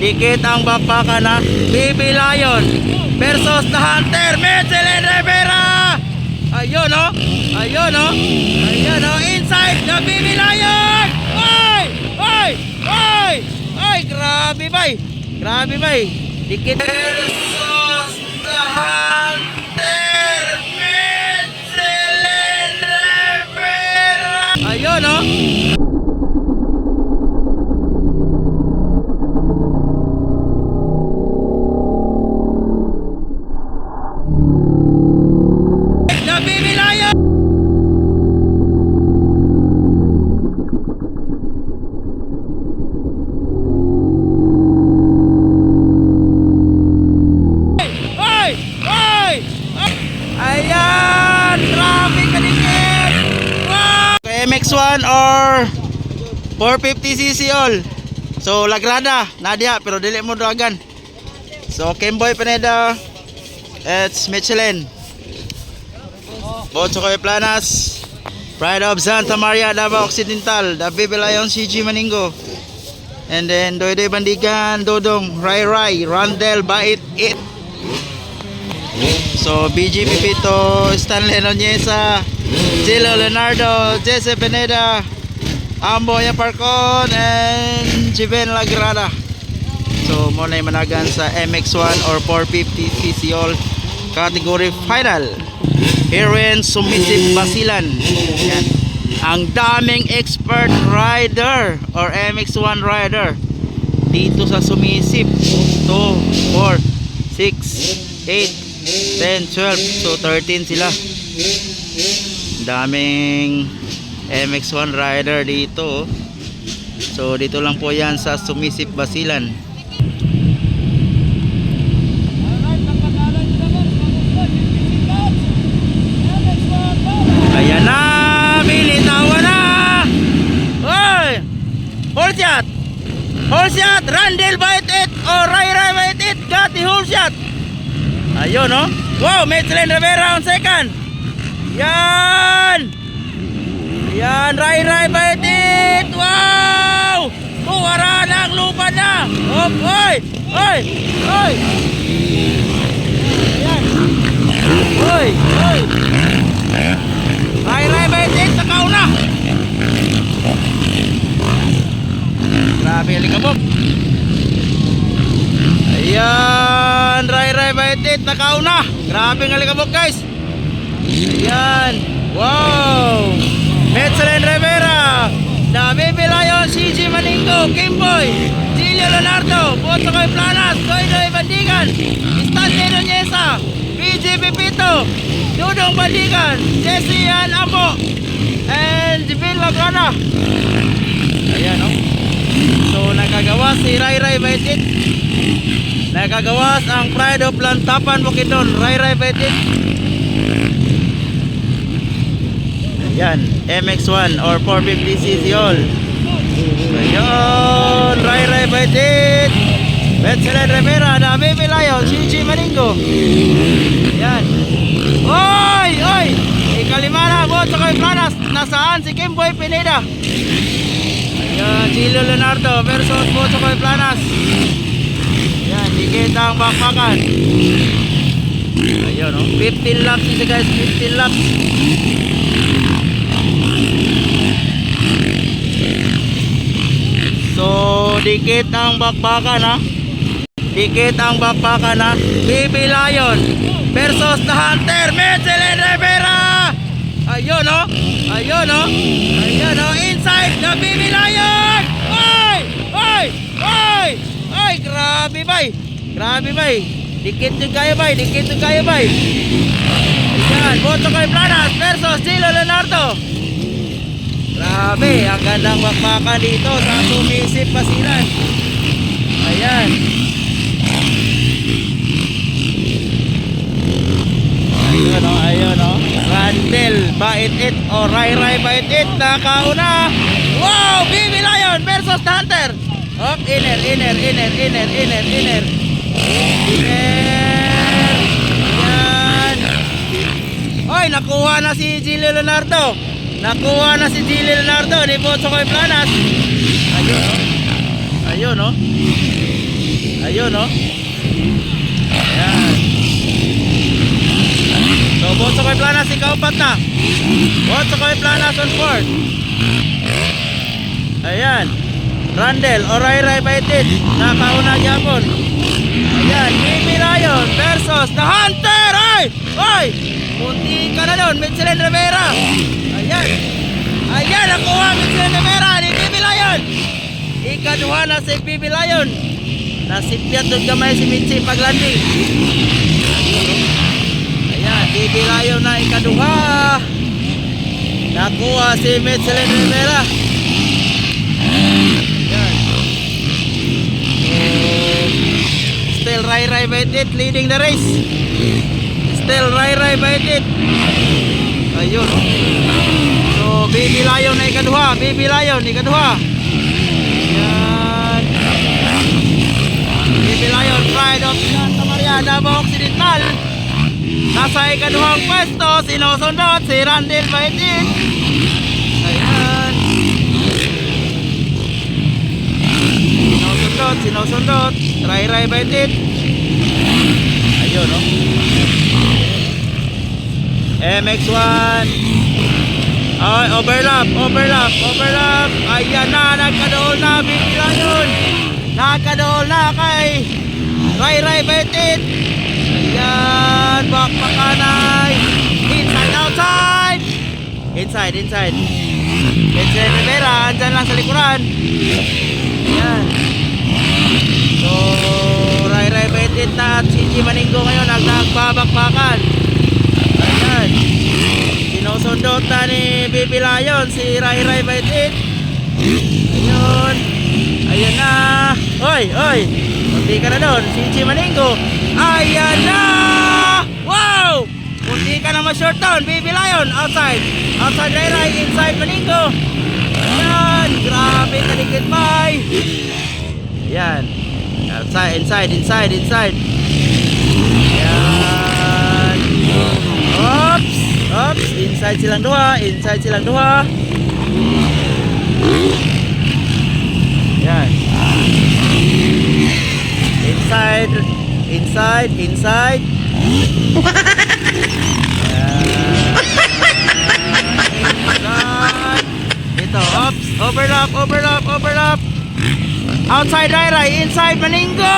Dikit ang bakbakan na Baby Lion versus The Hunter, Michelin Rivera. Ayun oh. Ayun oh. Ayun oh. Inside the Baby Lion. Oy! Oy! Oy! Oy! Grabe bay. Grabe bay. Dikit versus The Hunter, Michelin Rivera. Ayun oh. Ayan! Traffic kadikit! Wow! MX-1 or 450cc all. So Lagrada, Nadia, pero dili mo dragan. So Kimboy Pineda, it's Michelin. Bocho Koy Planas, Pride of Santa Maria, Davao Occidental, the Baby Lion CG Maningo. And then Doydoy Bandigan, Dodong, Rai Rai, Randel, Bait, It. So BG Pipito, Stanley Nonyesa, Zilo Leonardo, Jesse Pineda, Amboya Parcon, and Jiven Lagrada. So muna yung managan sa MX-1 or 450cc all category final. Herein Submissive Basilan. Yan. Ang daming expert rider or MX-1 rider dito sa Submissive. 2, 4, 6, 8, 10, 12, so 13 sila. Daming MX-1 rider dito. So dito lang po yan sa Submissive Basilan. Ayan na, militawan na. Oy! Hold shot! Hold shot! Randel Bait It o Rai Rai Bait It, got the hold shot. Ayun oh. Wow, Michelin Rivera on second. Yan. Yan, Rai Rai Bait It. Wow. Buwara na ang lupa na. Oh, oy. Oy. Oy. Ayan. Oy. Oy. Rai Rai Bait It, nakauna. Grabe, alikabok. Ayan, Rai Rai Bait It, nakauna. Grabe nga likabok guys. Ayan. Wow. Michelin Rivera, The Baby Lion CG Maningo, Kimboy, Gilio Leonardo, Boto Koy Planas, Doydoy Bandigan, Stanley Nonyesa, BG Pipito, Dudong Bandigan, Jesse Ambo, and Jiven Lagrada. Ayan o. So nakagawas si Rai Rai Bait It. Nakagawas ang Pride of Lantapan Bukidnon, Rai Rai Bait It. Yan, MX-1 or 450cc all. Ayun, Rai Rai Bait It, Michelin Rivera, The Baby Lion CG Maningo. Yan. Oy, oy. Ikalima na, Boto Koy Planas. Nasaan si Kimboy Pineda? Ayan, Gilio Leonardo versus Boto Koy Planas. Yan, dikit ang bakbakan. Ayun oh, 15 laps ito guys, 15 laps. So dikit ang bakbakan ha. Dikit ang bakbakan ha. Baby Lion versus The Hunter, Michelin Rivera. Ayun oh. Ayun oh. Ayun oh, inside the Baby Lion. Oy! Oy! Oy! Ay, grabe bay. Grabe bay. Dikit yung kaya bay. Dikit yung kaya bay. Ayan, Boto Koy Planas versus Gilio Leonardo. Grabe, ang gandang bakbakan dito sa Submissive Basilan. Ayan. Ayun o, ayun o. Randel Bait It o Rai Rai Bait It, nakauna. Wow, Baby Lion versus The Hunter. Oh, inner. Inner. Yan. Oy, nakuha na si Gilio Leonardo. Nakuha na si Gilio Leonardo ni Boto Koy Planas. Ayun oh. Ayun oh. Ayun, no? Ayan. So, Boss Okoy Planas, ikaw pat na. Boss Okoy Planas on fourth. Ayan. Randel, Ray Baitit. Nakauna gyapon. Ayan, Bibi Lion versus The Hunter. Ay! Ay! Munti ka na doon, Michelin Rivera. Ayan. Ayan, nakuha Michelin Rivera ni Bibi Lion. Ikaduha na si Bibi Lion. Nasipyat doon gamay si Michi paglanding. Ayan, Bibi Lion na ikaduha. Nakuha si Michelin Rivera. Ayan. Still Ray Baitit leading the race. Still Ray Baitit. Ayun. So, Bibi Lion na ikaduha. Bibi Lion ikaduha. Ayan. Bibi Lion, Pride of Santa Maria, Davao Occidental. Nasa ikaduhang pwesto, sinusundot si Randel Baitit. Ayan. Sinusundot. Ray Baitit. Ayun, no? MX1. Ay, overlap. Ayan na, nagkadool na, Bibi Lion. Nagkadool na kay Ray Baitit. Ayan, bakbakanay. Inside, outside. Inside. Michelin Rivera, andyan lang sa likuran. Ayan. So, Ray Baitit na at CG Maninggo ngayon nagbabakbakan. Ayan. Sinusundot na ni Bibi Lion si Ray Baitit. Ayun. Ayan na. Oy. Munti ka na doon. CG Maninggo. Ayan na. Wow! Munti ka na ma-short down. Bibi Lion. Outside Ray. Inside Maninggo. Ayan. Grabe kaligid bay. Ayan. Outside. Ayan. Oops. Inside silang dua. Ayan. Inside. Ito, oops. Overlap. Outside Ray, inside Maninggo.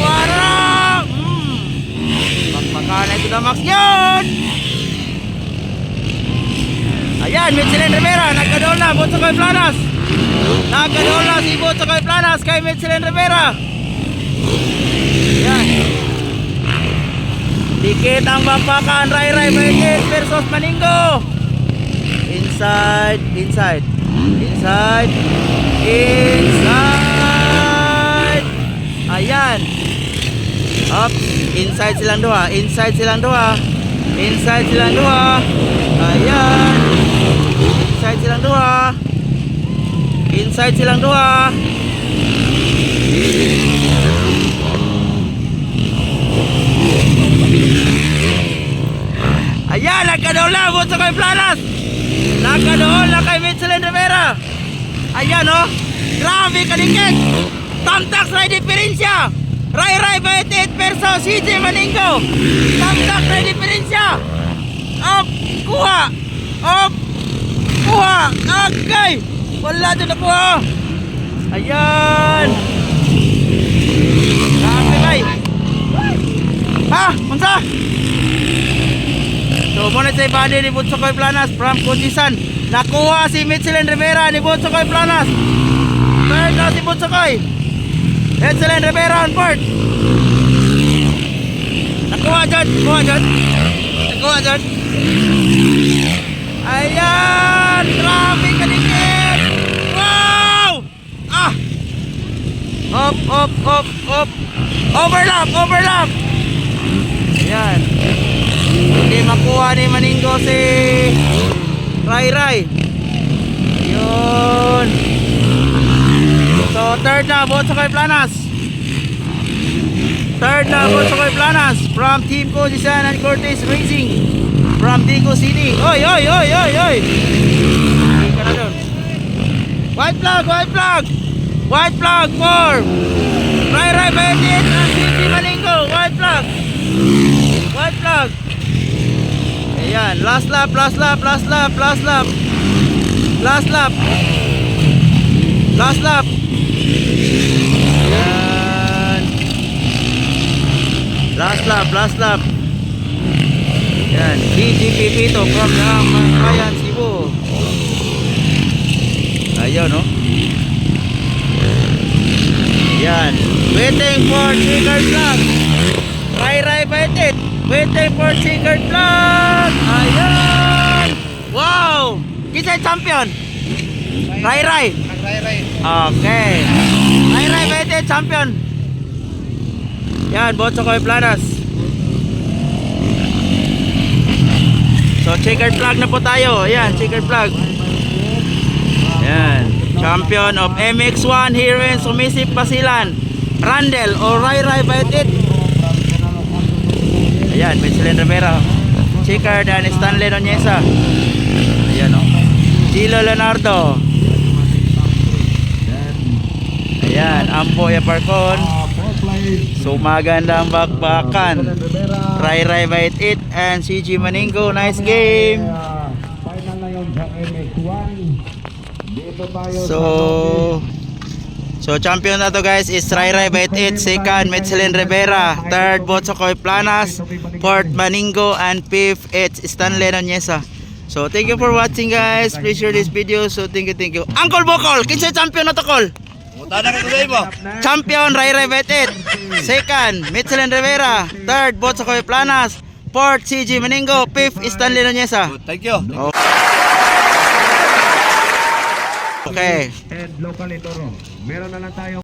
Wara. Bakbakan itu dah Max yun. Ayan, Michelin Rivera nagkadool na, Boss Okoy Planas. Nagkadool na si Boss Okoy Planas kay Michelin Rivera. Ayan. Dikit ang bakbakan Ray Baitit versus Maninggo. Inside. Ayan. Up. Inside silang dua. Ayan. Inside silang dua. Ayan, nagkadool na, Boss Okoy Planas. Nagkadool na kay Michelin Rivera. Ayan, oh. Grabe kalikit. Tamtak na diferensya. Ray Baitit versus CG Maninggo. Tamtak na diferensya. Kuha. Okay. Wala dyan na kuha. Ayan. Grabe kay. Ha? Unsa? So, muna sa ibadi ni Boss Okoy Planas from Kundisan. Nakuha si Michelin Rivera ni Boss Okoy Planas. Third na si Boss Okoy. Michelin Rivera on fourth. Nakuha dyan. Ayan. Grabe kalikit. Wow. Up. Overlap. Ayan. Hindi makuha ni Maninggo si Ray. Ayun. So third na Boss Okoy Planas from Team Kundisan and Curtis Racing from Digo City. Oy. Hindi ka na doon. White flag for Ray Baitit and CG Maningo. White flag. White flag. Ayan, last lap, last lap, last lap, last lap. Last lap. Last lap. Ayan. Last lap, last lap. Ayan, DGPP to from Kayan, Cebu. Ayun, no? Ayan, waiting for checkered flag. Ray Baitit. Waiting for checkered flag. Ayan. Wow. Kisay champion? Ray. Okay. Ray Baitit champion. Yan, Botsokoy Planas. So checkered flag na po tayo. Ayan, checkered flag. Ayan, champion of MX1 here in Sumisip, Basilan, Randel o Ray Baitit. Ayan, Michelin Rivera, checkered and Stanley Nonyesa. Ayan, o Gilo Leonardo. Ayan, Ampo Yaparcon. So magandang bakbakan. Ray Baitit and CG Maningo. Nice game. Final na yun sa MX1. Dito tayo So champion na to guys is Ray Baitit, second Michelin Rivera, third Botsokoy Planas, fourth Maningo, and fifth it's Stanley Nonyesa. So thank you for watching guys. Please share this video. So thank you. Uncle Bokol, kinsa champion na to Kol? Champion Ray Baitit, second Michelin Rivera, third Botsokoy Planas, fourth CG Maningo, fifth Stanley Nonyesa. Thank you. Okay. and local ito. Meron na lang tayo